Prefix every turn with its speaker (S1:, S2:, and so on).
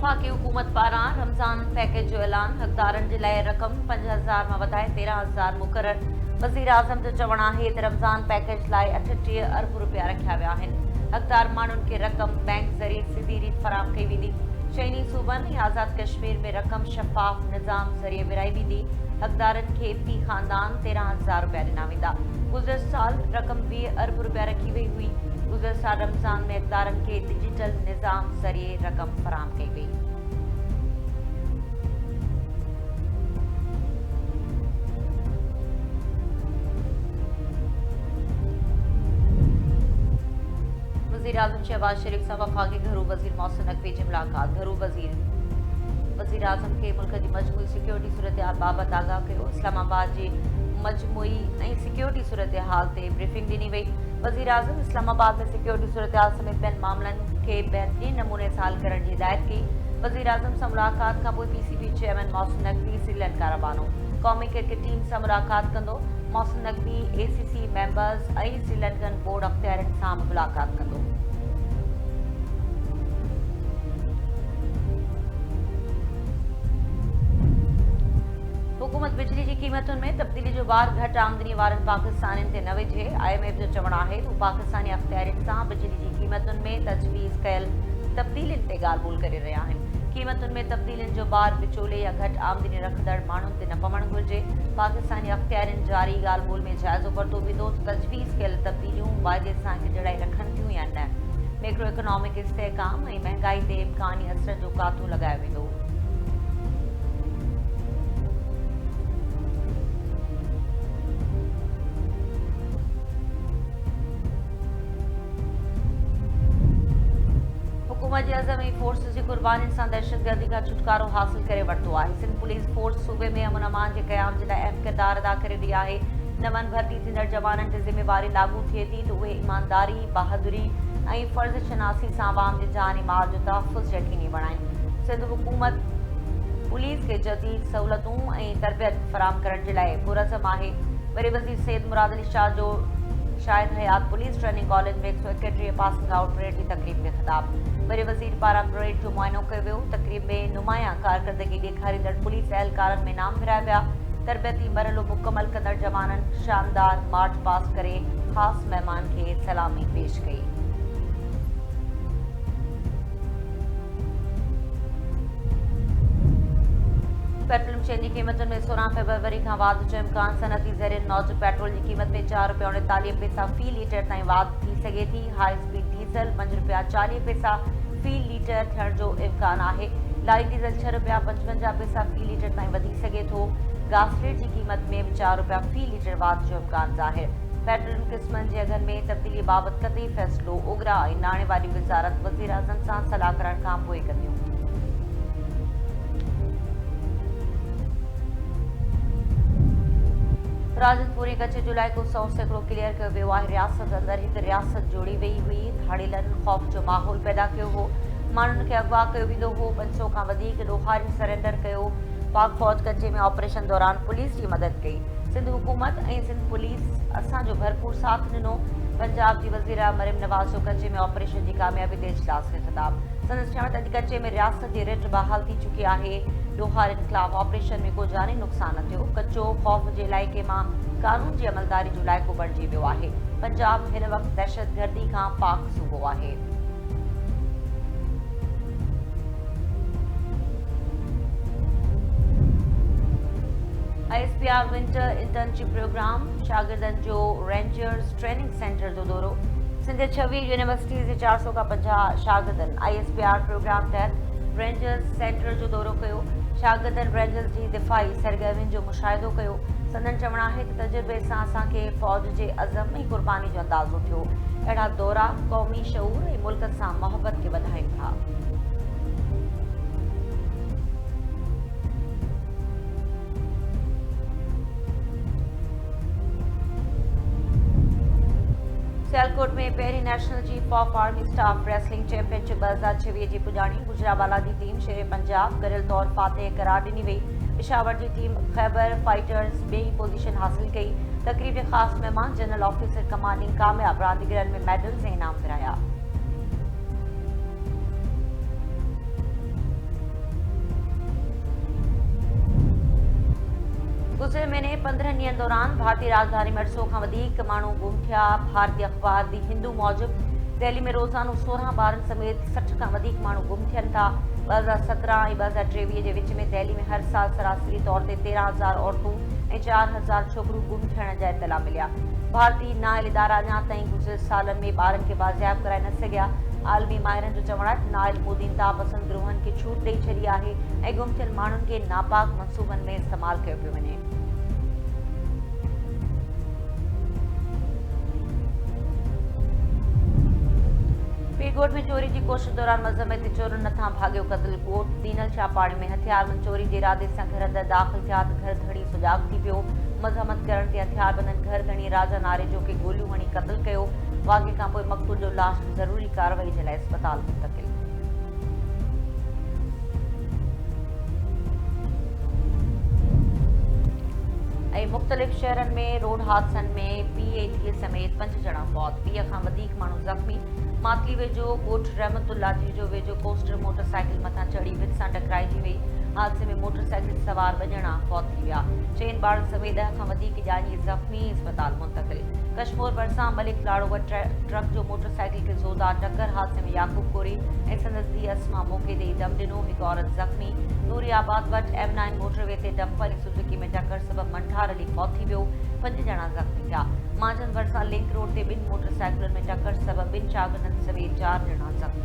S1: वफ़ाक़ी हुकूमत पारां रमज़ान पैकेज जो ऐलान। हक़दारनि जे लाइ रक़म 5,000 मां वधाए 13,000 मुक़रर। वज़ीर आज़म जो चवणु आहे त रमज़ान पैकेज लाइ 38 अरब रुपया रखिया विया आहिनि। हक़दार माण्हुनि खे रक़म बैंक ज़रिए सिधी रीत फ़राहम कई वेंदी। शहिनी सूबनि ऐं आज़ाद कश्मीर में रक़म शफ़ाफ़ निज़ाम ज़रिए विरहाई वेंदी। हक़दारनि खे फ़ी ख़ानदान 13,000 रुपया ॾिना वेंदा। गुज़िरियल साल रक़म 20 अरब रुपया रखी वई हुई। गुज़िरियल साल रमज़ान में हक़दारनि खे डिजिटल निज़ाम ज़रिए रक़म फ़राहम कई वेई। वज़ीर आज़म शहबाज शरीफ सां वफ़ाक़ी घरू वज़ीर मोहसिन नक़वी जी मुलाक़ात। घरू वज़ीर आज़म खे मुल्क जी मजमूई सिक्योरिटी सूरतहाल बाबति आगाह कयो। इस्लामाबाद जी मजमूई ऐं सिक्योरिटी सूरतहाल ते ब्रीफिंग ॾिनी वई। वज़ीर आज़म इस्लामाबाद में सिक्योरिटी सूरतहाल समेत ॿियनि मामलनि खे बहितरीन नमूने सां हल करण जी हिदायत कई। वज़ीर आज़म सां मुलाक़ात खां पोइ PCB चेयरमैन मोहसिन नक़वी श्रीलंका रवानो। क़ौमी क्रिकेट टीम सां मुलाक़ात कंदो। मोहसिन नक़वी ACC मेंबर्स ऐं श्रीलंकन बोर्ड अख़्तियारनि सां मुलाक़ात कंदो। हुकूमत बिजली जी क़ीमतुनि में तब्दीली जो बार घटि आमदनी वारनि पाकिस्तानियुनि ते न विझे। IMF जो चवणु आहे त पाकिस्तानी अख़्तियारनि सां बिजली जी क़ीमतुनि में तजवीज़ कयल तब्दीलियुनि ते ॻाल्हि ॿोल करे रहिया आहिनि। क़ीमतुनि में तब्दीलियुनि जो बार विचोले या घटि आमदनी रखंदड़ माण्हुनि ते न पवणु घुरिजे। पाकिस्तानी अख़्तियारनि जारी ॻाल्हि ॿोल में जाइज़ो वरितो वेंदो त तजवीज़ कयल तब्दीलियूं वाइदे सां गॾिजाई रखनि थियूं या न। मैक्रो इकोनॉमिक इस्तेहकाम ऐं महांगाई ते इम्कानी असर जो कातो लॻायो वेंदो। हुकूमत जे अज़म ऐं फोर्स जी क़ुर्बानियुनि सां दहशतगर्दी खां छुटकारो हासिल करे वरितो आहे। सिंध पुलिस फोर्स सूबे में अमन अमान जे क़याम जे लाइ अहम किरदारु अदा करे रही आहे। नवनि भर्ती थींदड़ जवाननि ते ज़िम्मेवारी लागू थिए थी त उहे ईमानदारी, बहादुरी ऐं फ़र्ज़ शनासी सां आवाम जे जान ऐं माल जो तहफ़्फ़ुज़ यक़ीनी बणाइनि। सिंध हुकूमत पुलिस खे जदीद सहूलतूं ऐं तरबियत फ़राहम करण जे लाइ पुरज़म आहे। वरी वज़ीर सैयद मुराद अली शाह जो शाहिद हयात पुलिस ट्रेनिंग कॉलेज में 131 पासिंग आउट परेड जी तक़रीब में ख़िताब। वरी वज़ीर पारां परेड जो मुआइनो कयो वियो। तक़रीब में नुमायां कारकर्दगी ॾेखारींदड़ पुलिस अहलकारनि में इनाम विरहाया विया। तरबियती मरहलो मुकमल कंदड़ जवाननि शानदार मार्च पास करे ख़ासि महिमान खे सलामी पेश कई। पेट्रोल शयुनि जी क़ीमतुनि में 16 फरवरी खां वाधि जो इम्कान। सनती ज़रिए नौज पेट्रोल जी क़ीमत में 4 रुपया 39 पैसा फ़ी लीटर ताईं वाधि थी सघे थी। हाई स्पीड डीज़ल 5 रुपया 40 पैसा फ़ी लीटर थियण जो इम्कान आहे। लारी डीज़ल 6 रुपया 55 पैसा फ़ी लीटर ताईं वधी सघे थो। गासलेट जी क़ीमत में 4 रुपया फ़ी लीटर वाधि जो इम्कान ज़ाहिर। पेट्रोल क़िस्मनि जे अघनि में तब्दीली बाबति कतई फ़ैसिलो उगरा ऐं नाणे वारी वज़ारत वज़ीर आज़म सां सलाह करण खां पोइ कंदियूं। राजनपुरी कच्छ जो इलाइक़ो 100 सैकड़ो क्लियर कयो वियो आहे। रियासत अंदरि हिकु रियासत जोड़ी वई हुई। धाड़ेलनि ख़ौफ़ जो माहौल पैदा कयो हो। माण्हुनि खे अगवा कयो वेंदो हो। 500 खां वधीक ॾोहारियुनि सरेंडर कयो। पाक फ़ौज कच्छ में ऑपरेशन दौरान पुलिस जी मदद कई। सिंध हुकूमत ऐं सिंध पुलिस असांजो भरपूर साथ ॾिनो। पंजाब जी वज़ीर मरियम नवाज़ जो कच्छ में ऑपरेशन जी कामयाबी ते इजलास खे ख़िताब। संदसि चवण त अॼु कच्छ में रियासत जी रिट बहाल थी चुकी आहे। ॾोहारियुनि ख़िलाफ़ ऑपरेशन में को जानी नुक़सान न थियो। कच्चो ख़ौफ़ जे इलाइक़े मां कानून जी अमलदारी जो इलाइक़ो बणिजी वियो आहे। पंजाब हिन वक़्तु दहशतगर्दी खां पाक सूबो आहे। ISPR विंटर इंटर्नशिप प्रोग्राम शागिर्दनि जो रेंजर्स ट्रेनिंग सेंटर जो दौरो। सिंध 26 यूनिवर्सिटीज़ जे 400 खां 50 शागिर्दनि ISPR प्रोग्राम तहत रेंजर्स सेंटर जो दौरो कयो। शागिर्दनि रेंजर्स जी दिफ़ाई सरगर्मियुनि जो मुशाहिदो कयो। संदन चवणु आहे त तजुर्बे सां असांखे फ़ौज जे अज़म ऐं क़ुर्बानी जो अंदाज़ो थियो। अहिड़ा दौरा क़ौमी शऊर ऐं मुल्क सां मोहबत खे वधाइनि था। सियालकोट में पहिरीं national chief of army staff wrestling championship 2026 जी पुॼाणी। गुजरावाला जी टीम शेर पंजाब गरियल तौर फातेह करार ॾिनी वई। पिशावर जी टीम खैबर फाइटर्स ॿी पोज़ीशन हासिल कई। तक़रीब जे ख़ासि महिमान जनरल ऑफिसर कमांडिंग कामयाब रांदीगरनि में मेडल्स ऐं इनाम विरहाया। गुज़िरियल महीने 15 ॾींहनि दौरान भारतीय राजधानी में 800 खां वधीक माण्हू गुम थिया। भारतीय अख़बार दी हिंदू मूजिब दिल्ली में रोज़ानो 16 ॿारनि समेत 60 खां वधीक माण्हू गुम थियनि था। 2017 ऐं 2023 जे विच में दिल्ली में हर साल सरासरी तौर ते 13,000 औरतूं ऐं 4,000 छोकिरियूं गुम थियण जा इतला मिलिया। भारतीय नाइल इदारा अञा ताईं गुज़िरियल सालनि में ॿारनि खे बाज़ियाब कराए न सघिया। आलमी माहिरनि जो चवणु आहे नाइल मोदीनता पसंद गिरोहनि खे छूट ॾेई छॾी आहे ऐं गुम थियल माण्हुनि खे नापाक मनसूबनि में इस्तेमालु कयो पियो वञे। पीरकोट में चोरी की कोशिश दौरान मज़हमती चोरनि नथा भाॻियो क़त्ल। कोट दीनल छापाड़े में हथियारबंद चोरी के इरादे सां घर अंदरि दाख़िल थिया त घर धणी सुजाॻ थी पियो। मज़हमत करण ते हथियारबंदनि घर धणी राजा नारे जो के गोलियूं हणी क़त्ल कयो। वाक़े खां पोइ मक़तूल जो लाश ज़रूरी कार्रवाई जे लाइ अस्पताल मुंतक़िल। मुख़्तलिफ़ शहरनि में रोड हादसनि में पीएटीअ समेत 5 ॼणा फौत, 20 खां वधीक माण्हू ज़ख़्मी। मातली वेझो कोट रहमतुल्ला जी जो वेझो कोस्टर मोटरसाइकिल मथां चढ़ी भित सां टकराइजी वई। हादसे में मोटरसाइकिल सवार 2 ॼणा फौत थी विया। 4 ॿारनि समेत 10 खां वधीक ॼाणी ज़ख़्मी, अस्पताल मुंतक़िल। कश्मीर भरिसां मलिक लाड़ो वटि ट्रक जो मोटरसाइकिल खे ज़ोरदार टक्कर। हादसे में याकूब कोरी ऐं संदसि धीउ अस्मा मौक़े ते ई दम ॾिनो। हिकु औरत ज़ख़्मी। नूरियाबाद वटि M9 मोटरवे ते डंपर ऐं सुजुकी में टक्कर सबबि मंठार अली फौत थी वियो। 5 ॼणा ज़ख़्मी थिया। मांझंदि भरिसां लिंक रोड ते 2 मोटरसाइकिलुनि में टक्कर सबबि 2 शागिर्दनि समेत 4 ॼणा ज़ख़्मी।